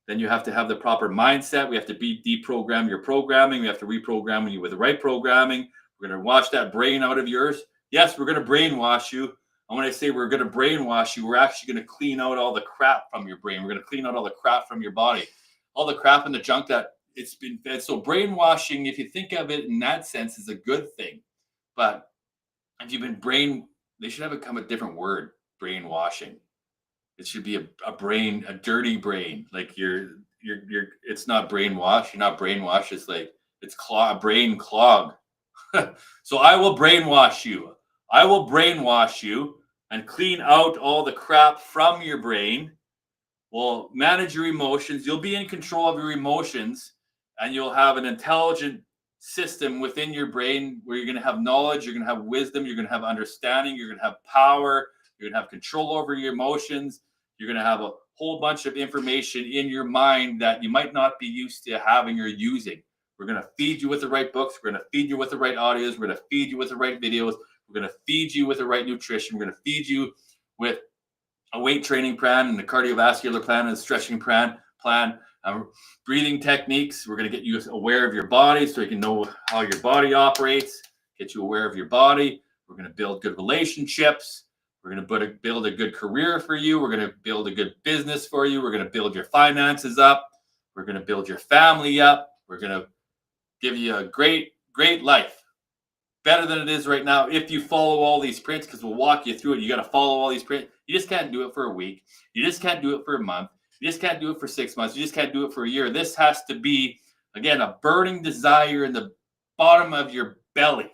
Then you have to have the proper mindset. We have to deprogram your programming. We have to reprogram you with the right programming. We're going to wash that brain out of yours. Yes, we're going to brainwash you. And when I say we're going to brainwash you, we're actually going to clean out all the crap from your brain. We're going to clean out all the crap from your body, all the crap and the junk that it's been fed. So brainwashing, if you think of it in that sense, is a good thing. But if you've been they should have become a different word, brainwashing. It should be a dirty brain. Like it's not brainwash. You're not brainwashed. It's like it's brain clog. So I will brainwash you. I will brainwash you and clean out all the crap from your brain. We'll manage your emotions. You'll be in control of your emotions, and you'll have an intelligent system within your brain where you're going to have knowledge, you're going to have wisdom, you're going to have understanding, you're going to have power, you're going to have control over your emotions. You're going to have a whole bunch of information in your mind that you might not be used to having or using. We're going to feed you with the right books. We're going to feed you with the right audios. We're going to feed you with the right videos. We're going to feed you with the right nutrition. We're going to feed you with a weight training plan and the cardiovascular plan and the stretching plan, breathing techniques. We're going to get you aware of your body so you can know how your body operates, get you aware of your body. We're going to build good relationships. We're going to build a good career for you. We're going to build a good business for you. We're going to build your finances up. We're going to build your family up. We're going to give you a great, great life. Better than it is right now if you follow all these prints, because we'll walk you through it. You got to follow all these prints. You just can't do it for a week. You just can't do it for a month. You just can't do it for 6 months. You just can't do it for a year. This has to be, again, a burning desire in the bottom of your belly.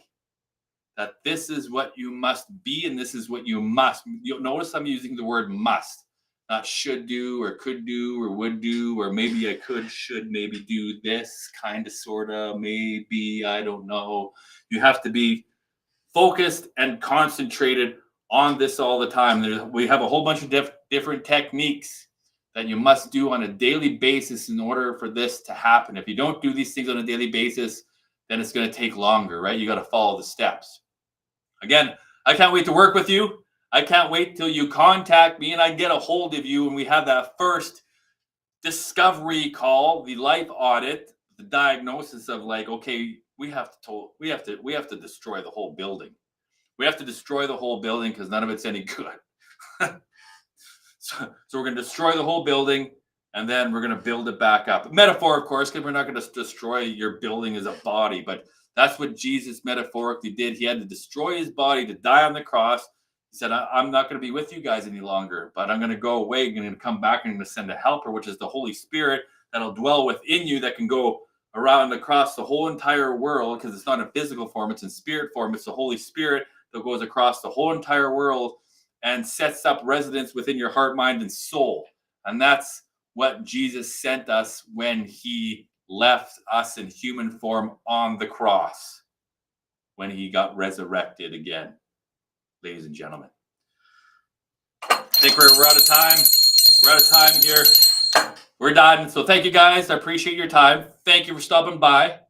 That this is what you must be and this is what you must. You'll notice I'm using the word must, not should do or could do or would do, or maybe I could, should, maybe do this, kind of, sort of, maybe, I don't know. You have to be focused and concentrated on this all the time. We have a whole bunch of different techniques that you must do on a daily basis in order for this to happen. If you don't do these things on a daily basis, then it's going to take longer, right? You got to follow the steps. Again, I can't wait to work with you. I can't wait till you contact me and I get a hold of you and we have that first discovery call, the life audit, the diagnosis of like, okay, we have to destroy the whole building. We have to destroy the whole building because none of it's any good. So we're going to destroy the whole building and then we're going to build it back up. Metaphor, of course, because we're not going to destroy your building as a body, but that's what Jesus metaphorically did. He had to destroy his body to die on the cross. He said, I'm not going to be with you guys any longer, but I'm going to go away. I'm going to come back and I'm going to send a helper, which is the Holy Spirit that'll dwell within you that can go around across the whole entire world, because it's not in physical form, it's in spirit form. It's the Holy Spirit that goes across the whole entire world and sets up residence within your heart, mind, and soul. And that's what Jesus sent us when he left us in human form on the cross, when he got resurrected again, ladies and gentlemen. I think we're out of time. We're out of time here. We're done. So thank you guys. I appreciate your time. Thank you for stopping by.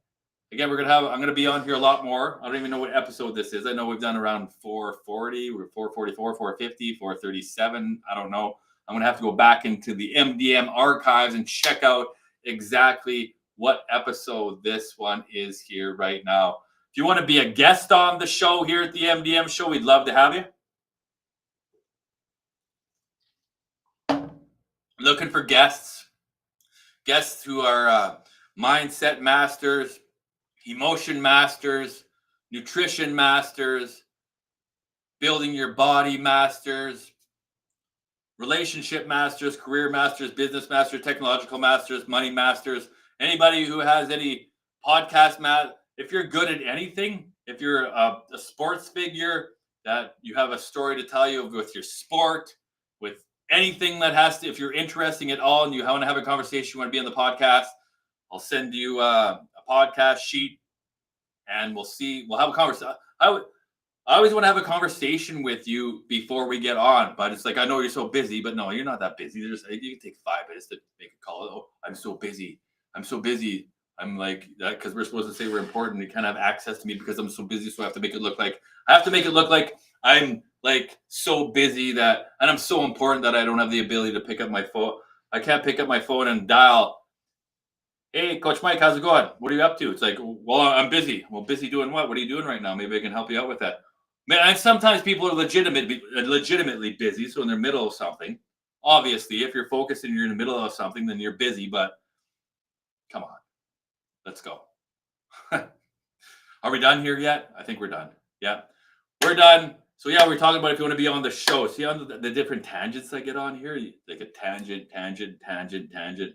Again, I'm going to be on here a lot more. I don't even know what episode this is. I know we've done around 440, we're 444, 450, 437. I don't know. I'm going to have to go back into the MDM archives and check out exactly what episode this one is here right now. If you want to be a guest on the show here at the MDM show, we'd love to have you. Looking for guests who are mindset masters, emotion masters, nutrition masters, building your body masters, relationship masters, career masters, business masters, technological masters, money masters. Anybody who has any podcast, if you're good at anything, if you're a sports figure, that you have a story to tell you with your sport, with anything that has to, if you're interesting at all and you want to have a conversation, you want to be on the podcast, I'll send you a podcast sheet and we'll have a conversation. I always want to have a conversation with you before we get on, but it's like, I know you're so busy, but no, you're not that busy. You can take 5 minutes to make a call. Oh, I'm so busy. I'm like that because we're supposed to say we're important. You can't have access to me because I'm so busy. So I have to make it look like I'm like so busy that, and I'm so important that I don't have the ability to pick up my phone. I can't pick up my phone and dial, "Hey, Coach Mike, how's it going? What are you up to?" It's like, "Well, I'm busy." Well, busy doing what? What are you doing right now? Maybe I can help you out with that. Man, and sometimes people are legitimately busy, so in the middle of something. Obviously, if you're focused and you're in the middle of something, then you're busy. But come on, let's go. Are we done here yet? I think we're done. Yeah, we're done. So yeah, we're talking about if you want to be on the show. See on the different tangents I get on here, like a tangent, tangent, tangent, tangent.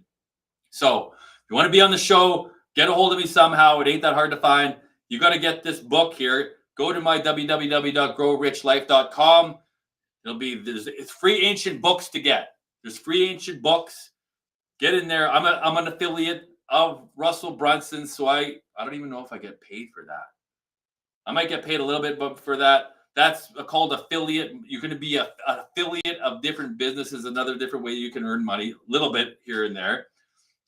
So if you want to be on the show, get a hold of me somehow. It ain't that hard to find. You got to get this book here. Go to my www.growrichlife.com. It's free ancient books to get. There's free ancient books. Get in there. I'm an affiliate of Russell Brunson, so I don't even know if I get paid for that. I might get paid a little bit, but for that, that's called affiliate. You're going to be an affiliate of different businesses. Another different way you can earn money, a little bit here and there.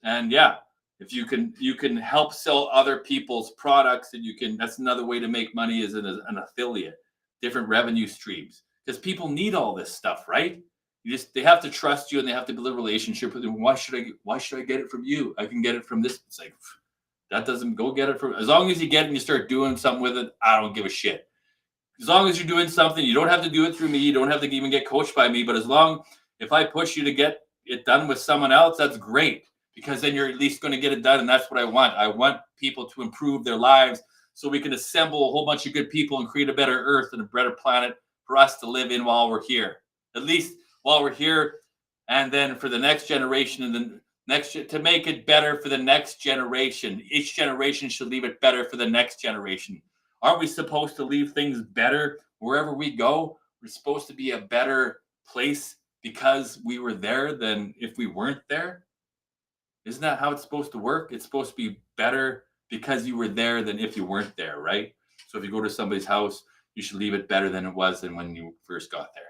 And yeah, if you can help sell other people's products, and that's another way to make money as an affiliate, different revenue streams, because people need all this stuff, right? They have to trust you and they have to build a relationship with you. Why should I get it from you? I can get it from this. It's like, that doesn't, go get it from, as long as you get it and you start doing something with it, I don't give a shit. As long as you're doing something, you don't have to do it through me. You don't have to even get coached by me. But if I push you to get it done with someone else, that's great, because then you're at least going to get it done. And that's what I want. I want people to improve their lives so we can assemble a whole bunch of good people and create a better earth and a better planet for us to live in while we're here, at least while we're here. And then for the next generation and the next, to make it better for the next generation. Each generation should leave it better for the next generation. Aren't we supposed to leave things better wherever we go? We're supposed to be a better place because we were there than if we weren't there. Isn't that how it's supposed to work? It's supposed to be better because you were there than if you weren't there, right? So if you go to somebody's house, you should leave it better than it was than when you first got there.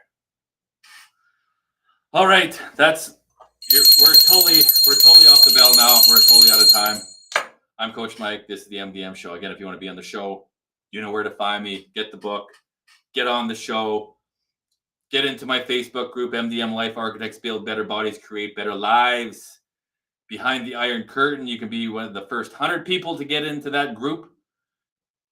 All right, we're totally off the bell now. We're totally out of time. I'm Coach Mike. This is the MDM show. Again, if you want to be on the show, you know where to find me. Get the book, get on the show, get into my Facebook group, MDM Life Architects Build Better Bodies, Create Better Lives. Behind the Iron Curtain, you can be one of the first 100 people to get into that group.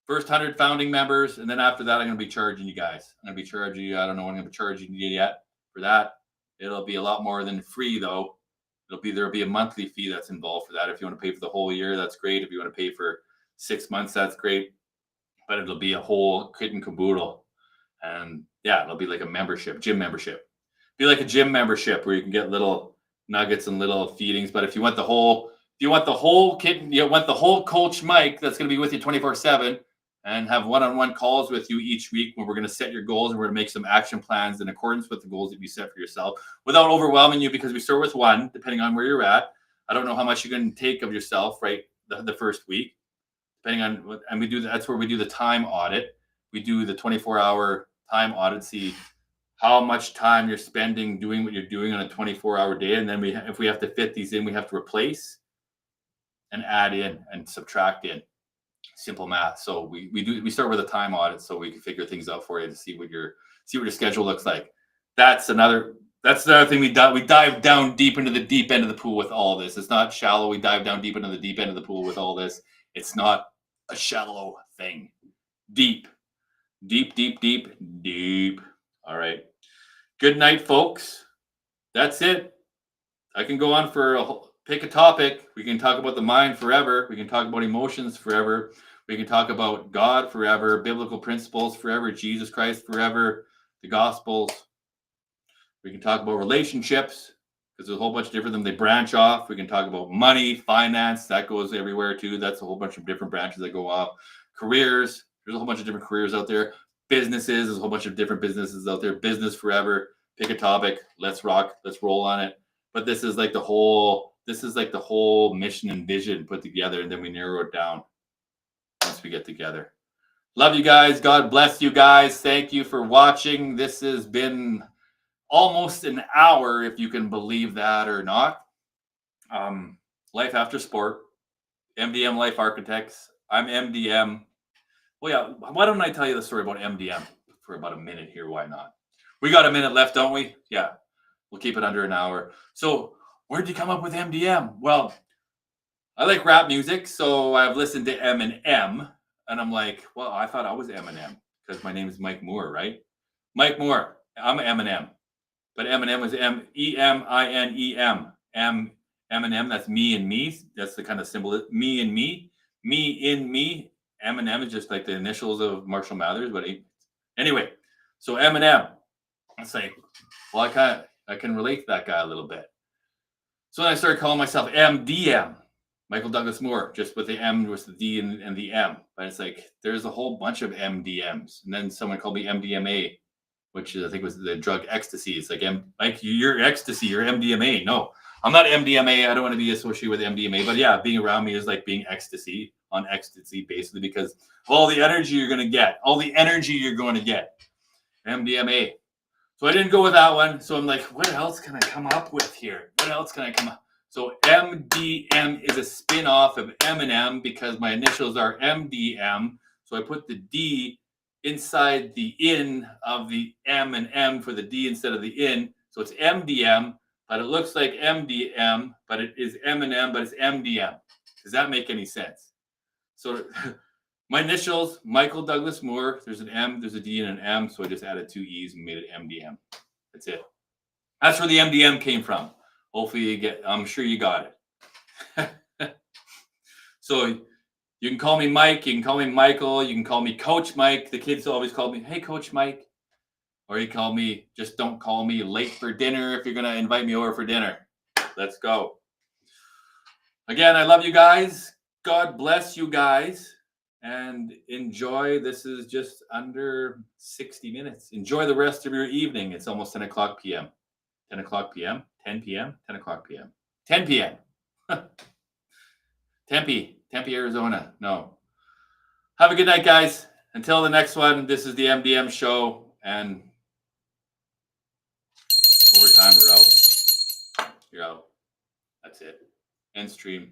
First 100 founding members. And then after that, I'm going to be charging you guys. I'm going to be charging you. I don't know what I'm going to be charging you yet for that. It'll be a lot more than free, though. There'll be a monthly fee that's involved for that. If you want to pay for the whole year, that's great. If you want to pay for 6 months, that's great. But it'll be a whole kit and caboodle. And yeah, it'll be like a membership, gym membership. Be like a gym membership where you can get little nuggets and little feedings. But if you want the whole kit, you want the whole Coach Mike that's going to be with you 24/7 and have one-on-one calls with you each week, where we're going to set your goals and we're going to make some action plans in accordance with the goals that you set for yourself without overwhelming you, because we start with one, depending on where you're at. I don't know how much you're going to take of yourself, right, the first week, depending on what, and that's where we do the time audit. We do the 24-hour time audit, see how much time you're spending doing what you're doing on a 24-hour day. And then if we have to fit these in, we have to replace and add in and subtract in. Simple math. So we start with a time audit so we can figure things out for you to see what your schedule looks like. That's another thing we dive down deep into the deep end of the pool with all this. It's not shallow. We dive down deep into the deep end of the pool with all this. It's not a shallow thing. Deep. All right. Good night, folks. That's it. I can go on pick a topic. We can talk about the mind forever. We can talk about emotions forever. We can talk about God forever, biblical principles forever, Jesus Christ forever, the Gospels. We can talk about relationships, because there's a whole bunch of different them. They branch off. We can talk about money, finance. That goes everywhere too. That's a whole bunch of different branches that go off. Careers. There's a whole bunch of different careers out there. Businesses. There's a whole bunch of different businesses out there. Business forever. Pick a topic. Let's rock. Let's roll on it. But this is like the whole mission and vision put together, and then we narrow it down once we get together. Love you guys. God bless you guys. Thank you for watching. This has been almost an hour, if you can believe that or not. Life After Sport, MDM Life Architects. I'm MDM. Well, yeah, why don't I tell you the story about MDM for about a minute here. Why not? We got a minute left, don't we? Yeah. We'll keep it under an hour. So where'd you come up with MDM? Well, I like rap music, so I've listened to Eminem, and I'm like, well, I thought I was Eminem because my name is Mike Moore, right? Mike Moore. I'm Eminem, but Eminem was Eminem. Eminem. That's me and me. That's the kind of symbol. Me and me. Me in me. Eminem is just like the initials of Marshall Mathers, but anyway. So Eminem. I say, well, I can relate to that guy a little bit. So then I started calling myself MDM, Michael Douglas Moore, just with the M with the D and the M. But it's like there's a whole bunch of MDMs, and then someone called me MDMA, which I think was the drug ecstasy. It's like Mike, you're ecstasy, you're MDMA. No, I'm not MDMA. I don't want to be associated with MDMA. But yeah, being around me is like being ecstasy on ecstasy, basically, because of all the energy you're going to get, MDMA. So I didn't go with that one. So I'm like, what else can I come up with here? So MDM is a spin-off of Eminem because my initials are MDM. So I put the D inside the in of the M and M for the D instead of the in. So it's MDM, but it looks like MDM, but it is Eminem, but it's MDM. Does that make any sense? So my initials, Michael Douglas Moore. There's an M, there's a D, and an M. So I just added 2 E's and made it MDM. That's it. That's where the MDM came from. Hopefully I'm sure you got it. So you can call me Mike. You can call me Michael. You can call me Coach Mike. The kids always call me, hey, Coach Mike. Or you call me, just don't call me late for dinner if you're going to invite me over for dinner. Let's go. Again, I love you guys. God bless you guys. And enjoy. This is just under 60 minutes. Enjoy the rest of your evening. It's almost 10 o'clock p.m. 10 o'clock p.m. 10 p.m. 10 o'clock p.m. 10 p.m. Tempe, Arizona. No. Have a good night, guys. Until the next one, this is the MDM show. And overtime, we're out. You're out. That's it. End stream.